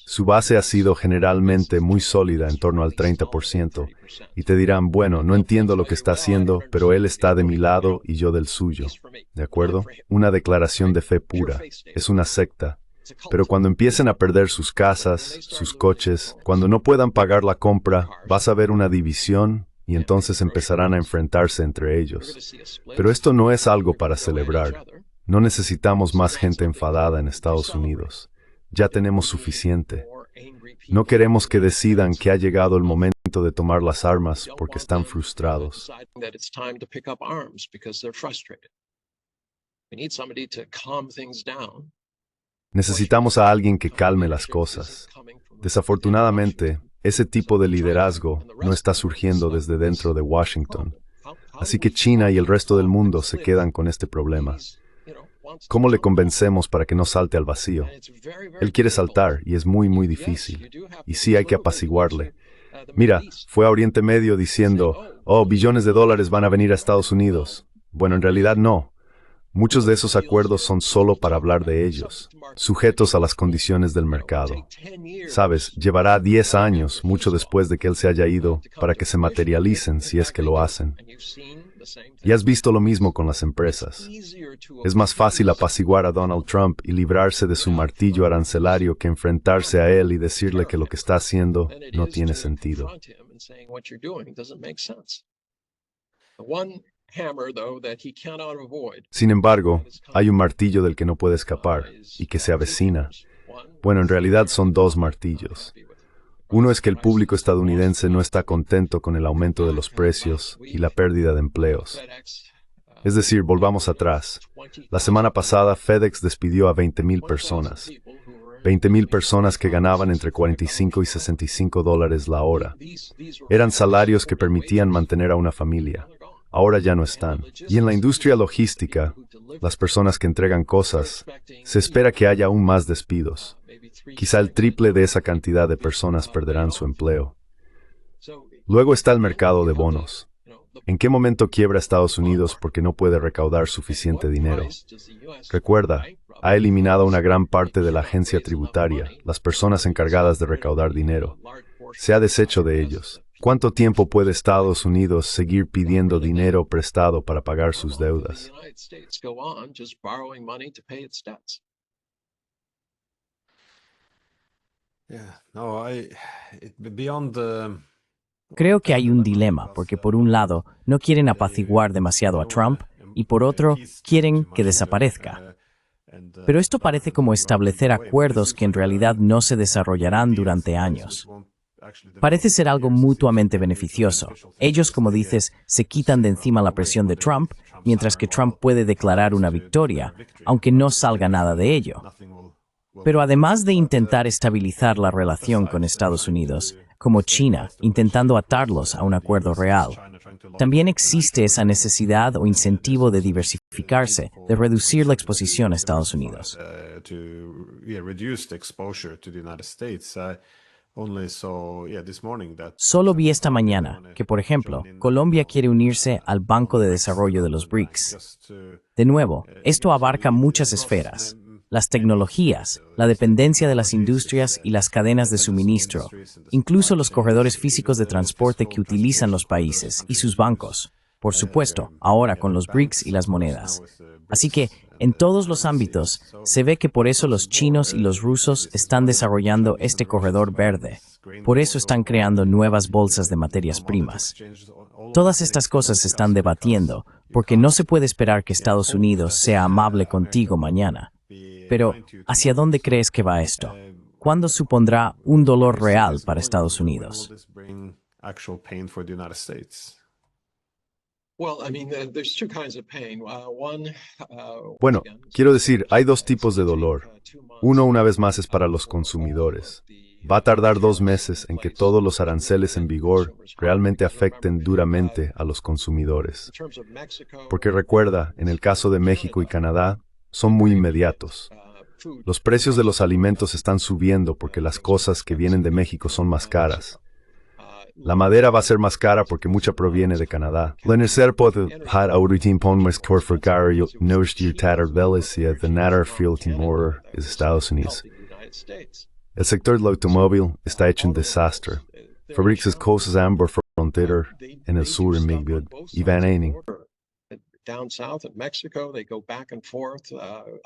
Su base ha sido generalmente muy sólida, en torno al 30%, y te dirán, bueno, no entiendo lo que está haciendo, pero él está de mi lado y yo del suyo. ¿De acuerdo? Una declaración de fe pura. Es una secta. Pero cuando empiecen a perder sus casas, sus coches, cuando no puedan pagar la compra, vas a ver una división y entonces empezarán a enfrentarse entre ellos. Pero esto no es algo para celebrar. No necesitamos más gente enfadada en Estados Unidos. Ya tenemos suficiente. No queremos que decidan que ha llegado el momento de tomar las armas porque están frustrados. Necesitamos a alguien que calme las cosas. Desafortunadamente, ese tipo de liderazgo no está surgiendo desde dentro de Washington. Así que China y el resto del mundo se quedan con este problema. ¿Cómo le convencemos para que no salte al vacío? Él quiere saltar y es muy, muy difícil. Y sí hay que apaciguarle. Mira, fue a Oriente Medio diciendo, oh, billones de dólares van a venir a Estados Unidos. Bueno, en realidad no. Muchos de esos acuerdos son solo para hablar de ellos, sujetos a las condiciones del mercado. Sabes, llevará 10 años, mucho después de que él se haya ido, para que se materialicen si es que lo hacen. Y has visto lo mismo con las empresas. Es más fácil apaciguar a Donald Trump y librarse de su martillo arancelario que enfrentarse a él y decirle que lo que está haciendo no tiene sentido. Sin embargo, hay un martillo del que no puede escapar y que se avecina. Bueno, en realidad son dos martillos. Uno es que el público estadounidense no está contento con el aumento de los precios y la pérdida de empleos. Es decir, volvamos atrás. La semana pasada, FedEx despidió a 20,000 personas. 20,000 personas que ganaban entre 45 y 65 dólares la hora. Eran salarios que permitían mantener a una familia. Ahora ya no están. Y en la industria logística, las personas que entregan cosas, se espera que haya aún más despidos. Quizá el triple de esa cantidad de personas perderán su empleo. Luego está el mercado de bonos. ¿En qué momento quiebra Estados Unidos porque no puede recaudar suficiente dinero? Recuerda, ha eliminado una gran parte de la agencia tributaria, las personas encargadas de recaudar dinero. Se ha deshecho de ellos. ¿Cuánto tiempo puede Estados Unidos seguir pidiendo dinero prestado para pagar sus deudas? Creo que hay un dilema, porque por un lado, no quieren apaciguar demasiado a Trump, y por otro, quieren que desaparezca. Pero esto parece como establecer acuerdos que en realidad no se desarrollarán durante años. Parece ser algo mutuamente beneficioso. Ellos, como dices, se quitan de encima la presión de Trump, mientras que Trump puede declarar una victoria, aunque no salga nada de ello. Pero además de intentar estabilizar la relación con Estados Unidos, como China, intentando atarlos a un acuerdo real, también existe esa necesidad o incentivo de diversificarse, de reducir la exposición a Estados Unidos. Solo vi esta mañana que, por ejemplo, Colombia quiere unirse al Banco de Desarrollo de los BRICS. De nuevo, esto abarca muchas esferas. Las tecnologías, la dependencia de las industrias y las cadenas de suministro, incluso los corredores físicos de transporte que utilizan los países y sus bancos. Por supuesto, ahora con los BRICS y las monedas. Así que, en todos los ámbitos, se ve que por eso los chinos y los rusos están desarrollando este corredor verde. Por eso están creando nuevas bolsas de materias primas. Todas estas cosas se están debatiendo, porque no se puede esperar que Estados Unidos sea amable contigo mañana. Pero, ¿hacia dónde crees que va esto? ¿Cuándo supondrá un dolor real para Estados Unidos? Bueno, quiero decir, hay dos tipos de dolor. Uno, una vez más, es para los consumidores. Va a tardar 2 meses en que todos los aranceles en vigor realmente afecten duramente a los consumidores. Porque recuerda, en el caso de México y Canadá, son muy inmediatos. Los precios de los alimentos están subiendo porque las cosas que vienen de México son más caras. La madera va a ser más cara porque mucha proviene de Canadá. El sector del automóvil está hecho un desastre. Fábricas cosas ambos frontera en el sur en Midwood y Van Eyning. Down south in Mexico, they go back and forth.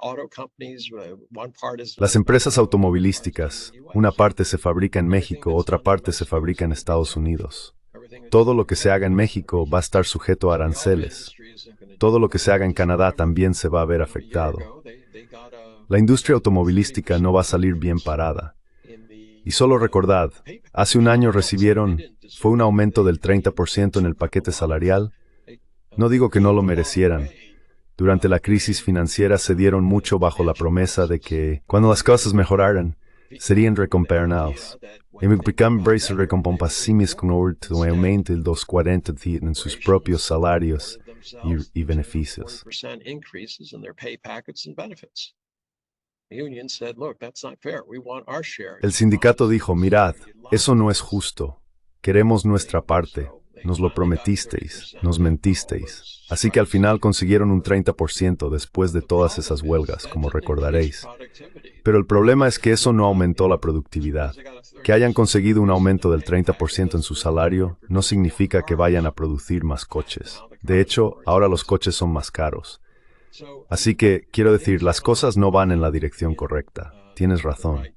Auto companies, one part is. Las empresas automovilísticas, una parte se fabrica en México, otra parte se fabrica en Estados Unidos. Todo lo que se haga en México va a estar sujeto a aranceles. Todo lo que se haga en Canadá también se va a ver afectado. La industria automovilística no va a salir bien parada. Y solo recordad, hace un año fue un aumento del 30% en el paquete salarial. No digo que no lo merecieran. Durante la crisis financiera se dieron mucho bajo la promesa de que, cuando las cosas mejoraran, serían recompensados. Y me pican brace recompensaciones con un aumento del 2,40% en sus propios salarios y beneficios. El sindicato dijo, mirad, eso no es justo. Queremos nuestra parte. Nos lo prometisteis, nos mentisteis. Así que al final consiguieron un 30% después de todas esas huelgas, como recordaréis. Pero el problema es que eso no aumentó la productividad. Que hayan conseguido un aumento del 30% en su salario no significa que vayan a producir más coches. De hecho, ahora los coches son más caros. Así que, quiero decir, las cosas no van en la dirección correcta. Tienes razón.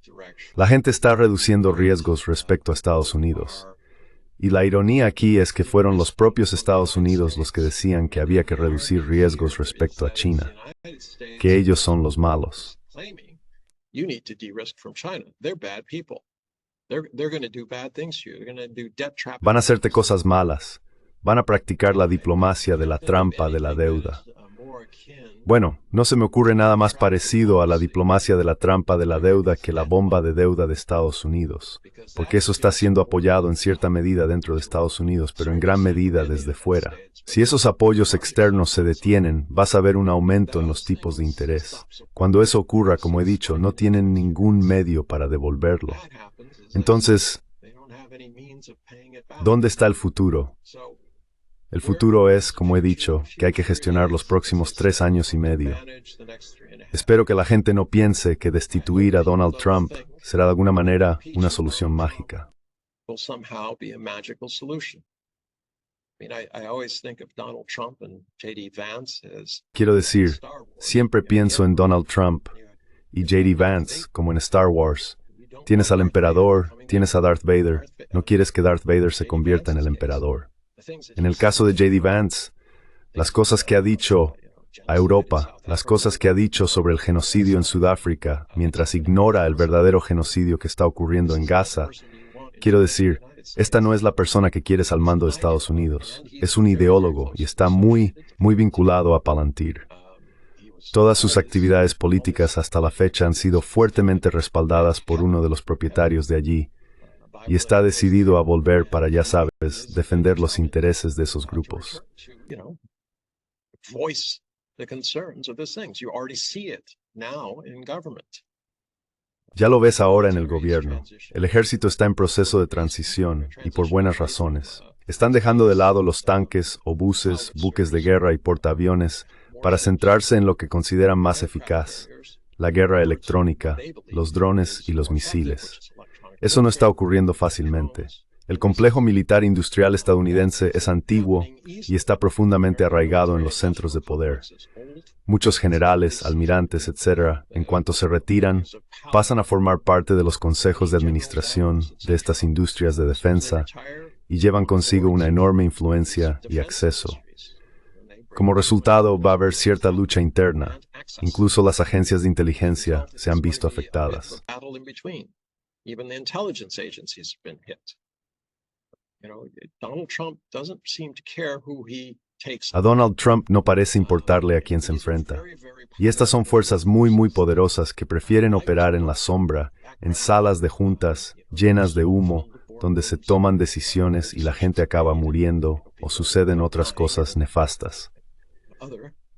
La gente está reduciendo riesgos respecto a Estados Unidos. Y la ironía aquí es que fueron los propios Estados Unidos los que decían que había que reducir riesgos respecto a China, que ellos son los malos. Van a hacerte cosas malas, van a practicar la diplomacia de la trampa de la deuda. Bueno, no se me ocurre nada más parecido a la diplomacia de la trampa de la deuda que la bomba de deuda de Estados Unidos, porque eso está siendo apoyado en cierta medida dentro de Estados Unidos, pero en gran medida desde fuera. Si esos apoyos externos se detienen, vas a ver un aumento en los tipos de interés. Cuando eso ocurra, como he dicho, no tienen ningún medio para devolverlo. Entonces, ¿dónde está el futuro? El futuro es, como he dicho, que hay que gestionar los próximos 3 años y medio. Espero que la gente no piense que destituir a Donald Trump será de alguna manera una solución mágica. Quiero decir, siempre pienso en Donald Trump y J.D. Vance como en Star Wars. Tienes al emperador, tienes a Darth Vader, no quieres que Darth Vader se convierta en el emperador. En el caso de J.D. Vance, las cosas que ha dicho a Europa, las cosas que ha dicho sobre el genocidio en Sudáfrica, mientras ignora el verdadero genocidio que está ocurriendo en Gaza, quiero decir, esta no es la persona que quieres al mando de Estados Unidos. Es un ideólogo y está muy vinculado a Palantir. Todas sus actividades políticas hasta la fecha han sido fuertemente respaldadas por uno de los propietarios de allí, y está decidido a volver para, ya sabes, defender los intereses de esos grupos. Ya lo ves ahora en el gobierno. El ejército está en proceso de transición, y por buenas razones. Están dejando de lado los tanques, obuses, buques de guerra y portaaviones para centrarse en lo que consideran más eficaz: la guerra electrónica, los drones y los misiles. Eso no está ocurriendo fácilmente. El complejo militar industrial estadounidense es antiguo y está profundamente arraigado en los centros de poder. Muchos generales, almirantes, etc., en cuanto se retiran, pasan a formar parte de los consejos de administración de estas industrias de defensa y llevan consigo una enorme influencia y acceso. Como resultado, va a haber cierta lucha interna. Incluso las agencias de inteligencia se han visto afectadas. Even the intelligence agencies have been hit. Donald Trump doesn't seem to care who he takes. A Donald Trump no parece importarle a quién se enfrenta. Y estas son fuerzas muy poderosas que prefieren operar en la sombra, en salas de juntas llenas de humo, donde se toman decisiones y la gente acaba muriendo o suceden otras cosas nefastas.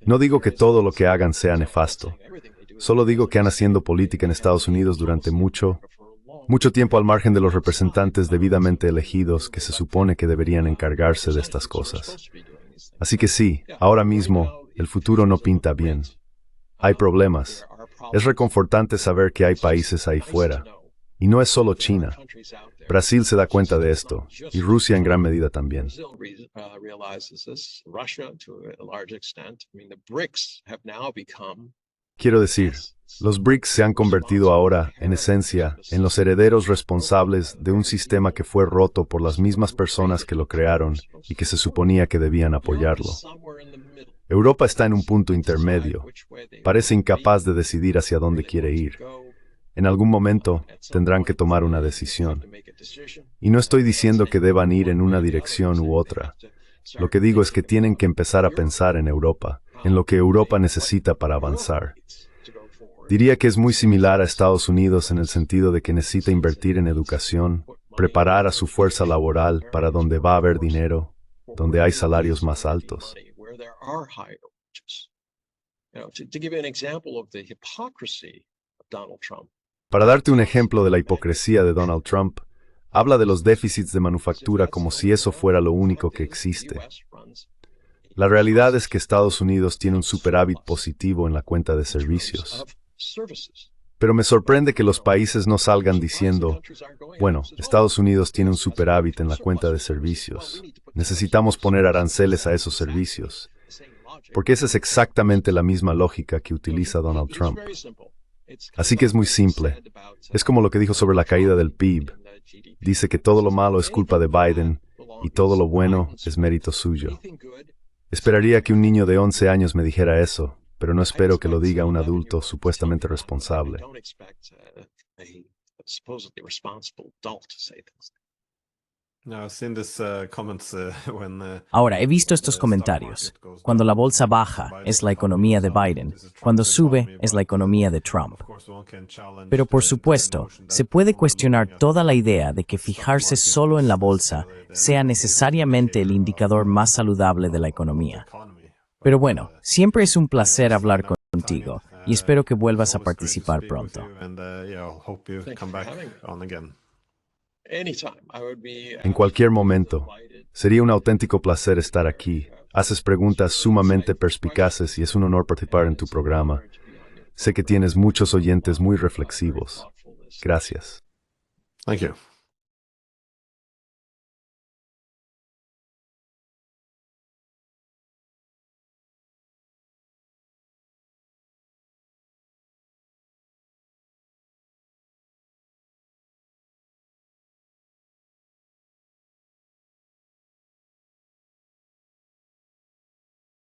No digo que todo lo que hagan sea nefasto. Solo digo que han haciendo política en Estados Unidos durante mucho tiempo al margen de los representantes debidamente elegidos que se supone que deberían encargarse de estas cosas. Así que sí, ahora mismo, el futuro no pinta bien. Hay problemas. Es reconfortante saber que hay países ahí fuera. Y no es solo China. Brasil se da cuenta de esto, y Rusia en gran medida también. Quiero decir, los BRICS se han convertido ahora, en esencia, en los herederos responsables de un sistema que fue roto por las mismas personas que lo crearon y que se suponía que debían apoyarlo. Europa está en un punto intermedio. Parece incapaz de decidir hacia dónde quiere ir. En algún momento tendrán que tomar una decisión. Y no estoy diciendo que deban ir en una dirección u otra. Lo que digo es que tienen que empezar a pensar en Europa, en lo que Europa necesita para avanzar. Diría que es muy similar a Estados Unidos en el sentido de que necesita invertir en educación, preparar a su fuerza laboral para donde va a haber dinero, donde hay salarios más altos. Para darte un ejemplo de la hipocresía de Donald Trump, habla de los déficits de manufactura como si eso fuera lo único que existe. La realidad es que Estados Unidos tiene un superávit positivo en la cuenta de servicios. Pero me sorprende que los países no salgan diciendo, bueno, Estados Unidos tiene un superávit en la cuenta de servicios. Necesitamos poner aranceles a esos servicios. Porque esa es exactamente la misma lógica que utiliza Donald Trump. Así que es muy simple. Es como lo que dijo sobre la caída del PIB. Dice que todo lo malo es culpa de Biden y todo lo bueno es mérito suyo. Esperaría que un niño de 11 años me dijera eso, pero no espero que lo diga un adulto supuestamente responsable. Ahora, he visto estos comentarios. Cuando la bolsa baja, es la economía de Biden. Cuando sube, es la economía de Trump. Pero por supuesto, se puede cuestionar toda la idea de que fijarse solo en la bolsa sea necesariamente el indicador más saludable de la economía. Pero bueno, siempre es un placer hablar contigo y espero que vuelvas a participar pronto. En cualquier momento. Sería un auténtico placer estar aquí. Haces preguntas sumamente perspicaces y es un honor participar en tu programa. Sé que tienes muchos oyentes muy reflexivos. Gracias. Thank you.